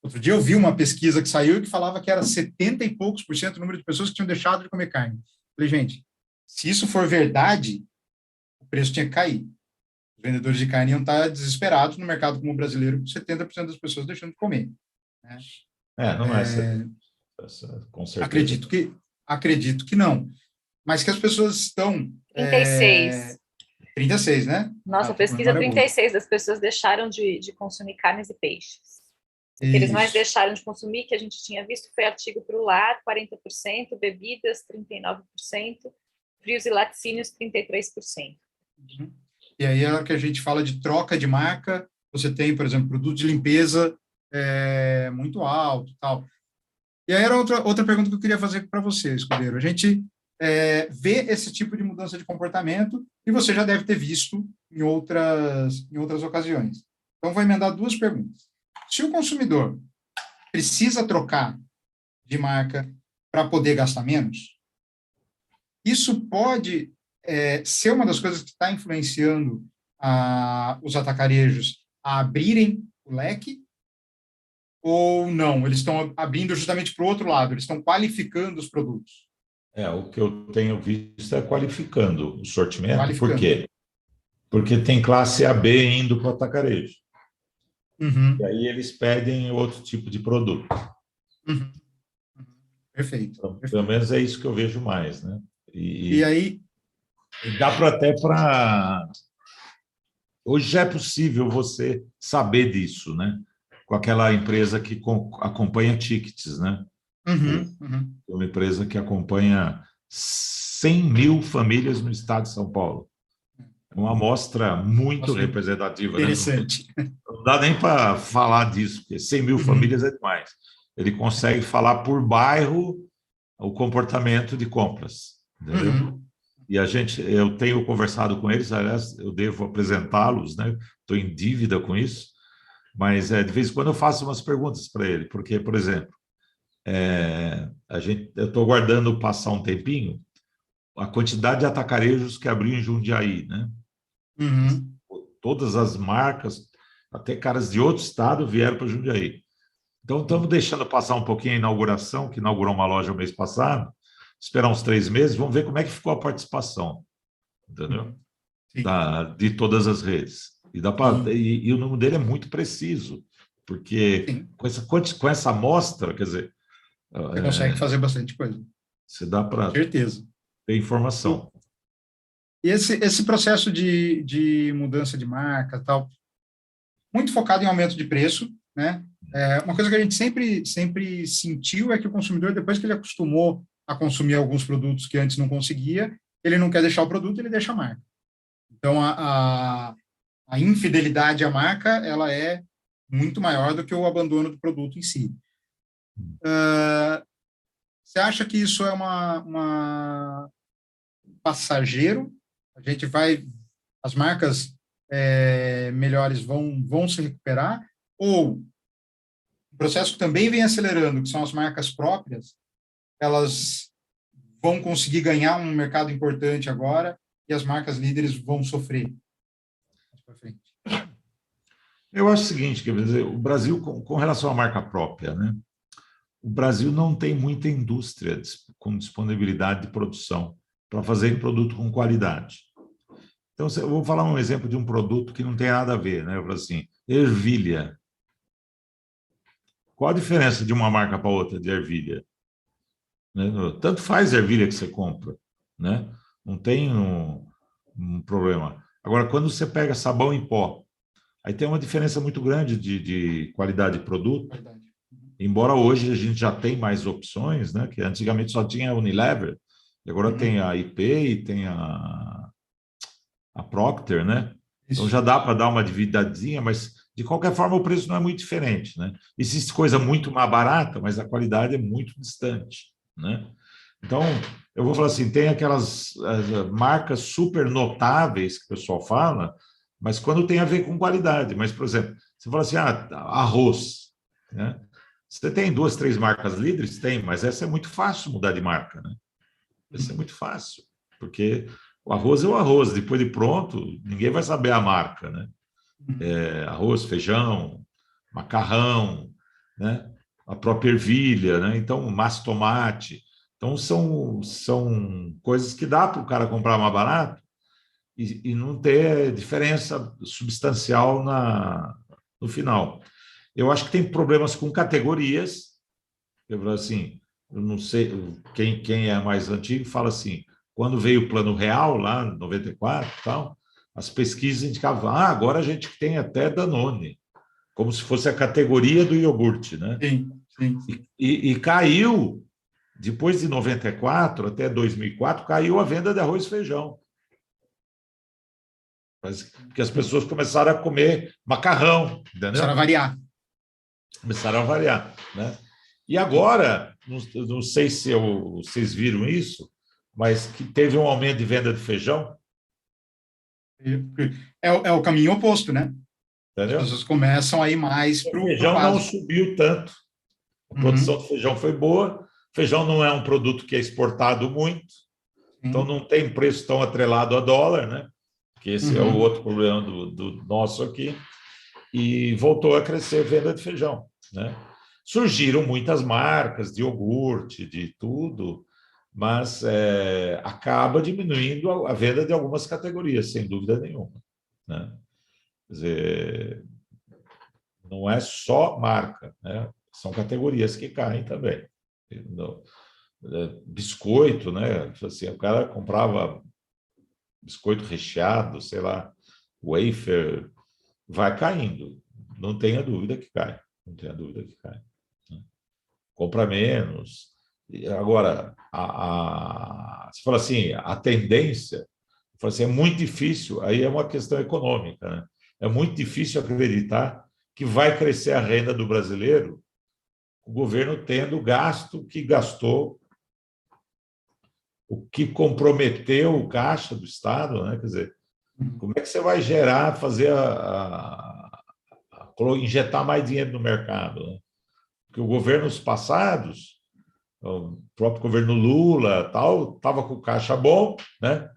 Outro dia eu vi uma pesquisa que saiu que falava que era 70 e poucos por cento o número de pessoas que tinham deixado de comer carne. Falei, gente, se isso for verdade, o preço tinha que cair. Os vendedores de carne iam estar desesperados no mercado como o brasileiro, com 70% das pessoas deixando de comer, né? Não é com certeza. Acredito que não. Mas que as pessoas estão... 36. 36, né? Nossa, pesquisa 36 das pessoas deixaram de consumir carnes e peixes. O que eles mais deixaram de consumir, que a gente tinha visto, foi artigo para o lar, 40%, bebidas, 39%, frios e laticínios, 33%. Uhum. E aí, a hora que a gente fala de troca de marca, você tem, por exemplo, produto de limpeza muito alto, tal. E aí era outra pergunta que eu queria fazer para você, Escudeiro. A gente vê esse tipo de mudança de comportamento e você já deve ter visto em outras ocasiões. Então, vou emendar duas perguntas. Se o consumidor precisa trocar de marca para poder gastar menos, isso pode ser uma das coisas que está influenciando os atacarejos a abrirem o leque, ou não? Eles estão abrindo justamente para o outro lado, eles estão qualificando os produtos. O que eu tenho visto é qualificando o sortimento. Por quê? Porque tem classe A, B indo para o atacarejo. Uhum. E aí eles pedem outro tipo de produto. Uhum. Perfeito. Então, pelo menos é isso que eu vejo mais, né? E aí... Dá para... Hoje já é possível você saber disso, né? Com aquela empresa que acompanha tickets, né? Uma empresa que acompanha 100 mil famílias no estado de São Paulo. Uma amostra muito representativa. Interessante. Né? Não dá nem para falar disso, porque 100 mil famílias é demais. Ele consegue falar por bairro o comportamento de compras, entendeu? E eu tenho conversado com eles, aliás, eu devo apresentá-los, né? Estou em dívida com isso, mas de vez em quando eu faço umas perguntas para ele, porque, por exemplo, eu estou aguardando passar um tempinho a quantidade de atacarejos que abriu em Jundiaí, né? Todas as marcas, até caras de outro estado vieram para Jundiaí. Então, estamos deixando passar um pouquinho a inauguração, que inaugurou uma loja o mês passado, esperar uns 3 meses, vamos ver como é que ficou a participação, entendeu? De todas as redes. E o número dele é muito preciso, porque com essa amostra, quer dizer... Você consegue fazer bastante coisa. Você dá para ter informação. E esse processo de mudança de marca, tal, muito focado em aumento de preço, né? Uma coisa que a gente sempre sentiu é que o consumidor, depois que ele acostumou a consumir alguns produtos que antes não conseguia, ele não quer deixar o produto, ele deixa a marca. Então, a infidelidade à marca, ela é muito maior do que o abandono do produto em si. Você acha que isso é uma passageiro? As marcas melhores vão se recuperar? Ou o processo que também vem acelerando, que são as marcas próprias, elas vão conseguir ganhar um mercado importante agora e as marcas líderes vão sofrer mais para frente? Eu acho o seguinte, quer dizer, o Brasil, com relação à marca própria, né? o Brasil não tem muita indústria com disponibilidade de produção para fazer produto com qualidade. Então, eu vou falar um exemplo de um produto que não tem nada a ver, né? Eu falo assim, ervilha. Qual a diferença de uma marca para outra de ervilha? Né? Tanto faz a ervilha que você compra, né? Não tem um problema. Agora, quando você pega sabão em pó, aí tem uma diferença muito grande de qualidade de produto. Verdade. Embora hoje a gente já tem mais opções, né? Que antigamente só tinha a Unilever, e agora tem a IP e tem a Procter, né? Então já dá para dar uma divididinha, mas de qualquer forma o preço não é muito diferente, né? Existe coisa muito mais barata, mas a qualidade é muito distante, né? Então, eu vou falar assim, tem aquelas marcas super notáveis que o pessoal fala, mas quando tem a ver com qualidade. Mas, por exemplo, você fala assim, arroz, né? Você tem 2, 3 marcas líderes? Tem, mas essa é muito fácil mudar de marca, né? Essa é muito fácil, porque o arroz é o arroz, depois de pronto, ninguém vai saber a marca, né? Arroz, feijão, macarrão, né? A própria ervilha, né? Então, massa tomate. Então, são coisas que dá para o cara comprar mais barato e não ter diferença substancial no final. Eu acho que tem problemas com categorias. Assim, eu não sei, quem é mais antigo fala assim, quando veio o Plano Real, lá em 94 e tal, as pesquisas indicavam, agora a gente tem até Danone, como se fosse a categoria do iogurte, né? Sim, sim. E caiu, depois de 94 até 2004, caiu a venda de arroz e feijão. Porque as pessoas começaram a comer macarrão, entendeu? Começaram a variar. Começaram a variar, né? E agora, não sei se vocês viram isso, mas que teve um aumento de venda de feijão. É o caminho oposto, né? Entendeu? As pessoas começam a ir mais para o feijão não subiu tanto. A produção de feijão foi boa. Feijão não é um produto que é exportado muito, então não tem preço tão atrelado a dólar, né? Que esse é o outro problema do nosso aqui. E voltou a crescer a venda de feijão, né? Surgiram muitas marcas de iogurte, de tudo, mas acaba diminuindo a venda de algumas categorias, sem dúvida nenhuma, né? Quer dizer, não é só marca, né? São categorias que caem também. Biscoito, né? Assim, o cara comprava biscoito recheado, sei lá, wafer, vai caindo. Não tenha dúvida que cai. Não tenha dúvida que cai. Compra menos. Agora, você fala assim, a tendência, fala assim, é muito difícil, aí é uma questão econômica, né? É muito difícil acreditar que vai crescer a renda do brasileiro, o governo tendo gasto que gastou, o que comprometeu o caixa do Estado, né? Quer dizer, como é que você vai gerar, fazer injetar mais dinheiro no mercado, né? Porque os governos passados, o próprio governo Lula, tal, estava com o caixa bom, né?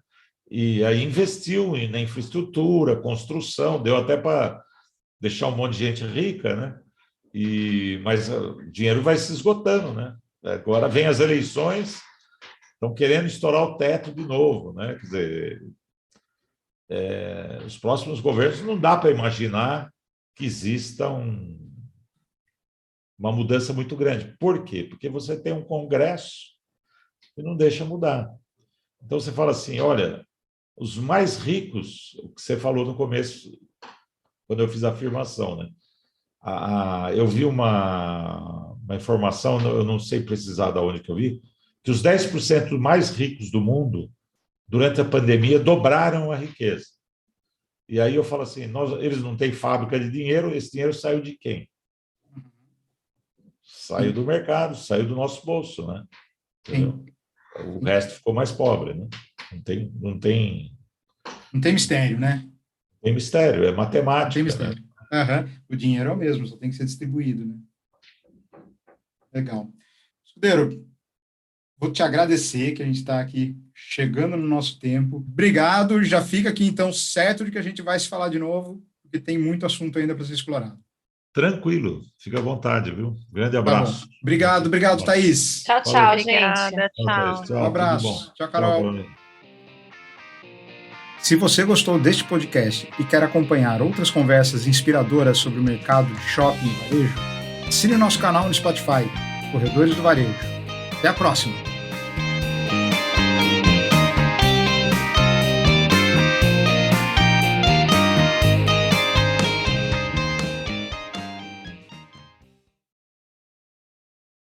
E aí investiu na infraestrutura, construção, deu até para deixar um monte de gente rica, né? Mas o dinheiro vai se esgotando, né? Agora vem as eleições, estão querendo estourar o teto de novo, né? Quer dizer, os próximos governos não dá para imaginar que exista uma mudança muito grande. Por quê? Porque você tem um Congresso que não deixa mudar. Então, você fala assim, olha, os mais ricos, o que você falou no começo, quando eu fiz a afirmação, né? Eu vi uma informação, eu não sei precisar de onde que eu vi, que os 10% mais ricos do mundo, durante a pandemia, dobraram a riqueza. E aí eu falo assim, eles não têm fábrica de dinheiro, esse dinheiro saiu de quem? Saiu do mercado, saiu do nosso bolso, né? Entendeu? O resto ficou mais pobre, né? Não tem mistério, né? Tem mistério, é matemática. Tem mistério. Né? O dinheiro é o mesmo, só tem que ser distribuído, né? Legal. Escudeiro, vou te agradecer que a gente está aqui chegando no nosso tempo. Obrigado, já fica aqui então certo de que a gente vai se falar de novo, porque tem muito assunto ainda para ser explorado. Tranquilo, fica à vontade, viu? Grande abraço. Tá, obrigado, Thaís. Tchau, Valeu. gente. Obrigada, tchau. Tchau, Um abraço. tudo bom. Tchau, Carol. Tchau, Se você gostou deste podcast e quer acompanhar outras conversas inspiradoras sobre o mercado de shopping e varejo, assine nosso canal no Spotify, Corredores do Varejo. Até a próxima!